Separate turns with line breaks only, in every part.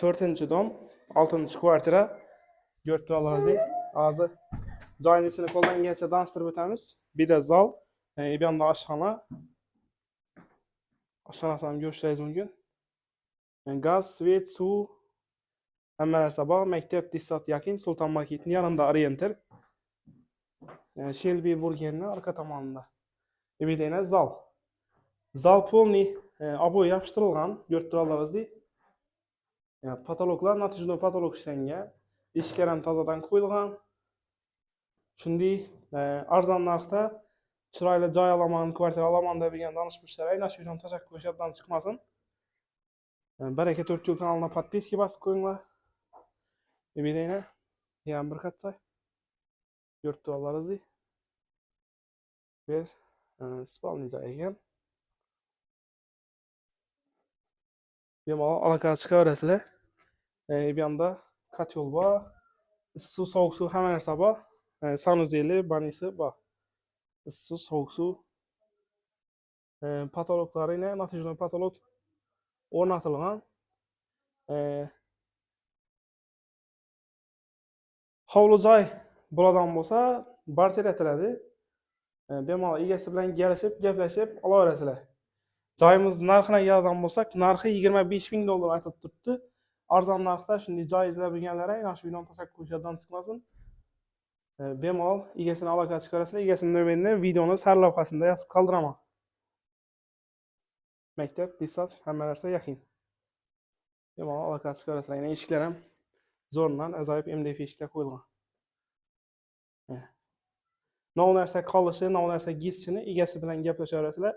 4-chi dom, 6-chi kvartira. Görüp turalarsınız. Azı joyning içini qo'ldan kelgancha tanishtirib o'tamiz. Bir de zal, bir yanda oshxona. Oshxonasini ham ko'rishingiz mumkin. Gaz, svet, suv, hamma narsa bor. Maktab Dissat yaqin, Sulton marketining yanında Oriental. Shelby burgerning orqa tomonida. Evideyna zal. Zal polni oboy yopishtirilgan. Görüp turalarsınız. Patologlar natijada patolog ishlangan. Eshiklar ham tozadan qo'yilgan. Shunday arzon narxda chiroyli joy olaman, kvartira olaman deb degan danishmishlar aylash uchun tashakkur shaddan chiqmasin. Baraka 4 yil kanalına podpiska bosib qo'yinglar. Evideyna yana bir qatcha. Görüp turalarsınız. Bir spalni joy ekan. Bemalol aloqaga chiqaverasizlar. Bir yanda kotyol bor. Issiq suv, sovuq suv hamma narsa bor. Sanuzeli, banisi bor. Issiq suv, sovuq suv. Patologlari yine natijada patolog o'rnatilgan. Hovli joy bo'ladigan bo'lsa, barter etiladi. Bemalol egasi bilan kelishib, gaplashib olaverasizlar. Joyimiz narxına keladigan bo'lsak, narxi $25,000 aytib turibdi. Arzon narxda shunday joy izlab yurganlarga yana shu videoni tashakkur shaddan chiqmasin. Bemalol egasini aloqaga chiqarasizlar. Egasining nomerini videoning sarlavhasida yozib qoldiraman. Maktab, Dissat hamma narsa yaqin. Bemalol aloqaga chiqarasizlar. Yana eshiklar ham zo'rdan ajoyib MDF eshiklar qo'yilgan. Nov narsa qolishi, nov narsa gizchini egasi bilan gaplashaverasizlar.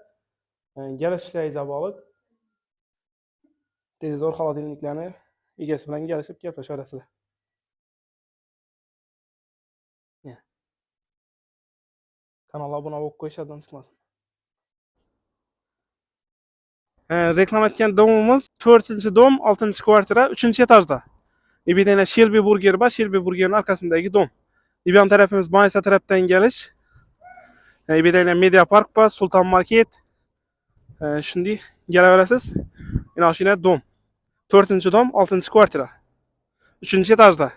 Kelishishlaringizga bog'liq. Televizor xolodilniklarni egasi bilan kelishib gaplashaverasizlar. Kanalga obuna bo'lib qo'yishdan chiqmasin. Reklam etgan domimiz 4-chi dom, 6-chi kvartira, 3-chi etajda. Evideyna Shelby burger bor, Shelby burgerning arkasındagi dom. Yan tarafimiz Manisa tarafdan gelish. Evideyna Media Park bor, Sulton market. Shunday kelaverasiz. Yana shuna dom. 4-chi dom, 6-chi kvartira. 3-chi etajda.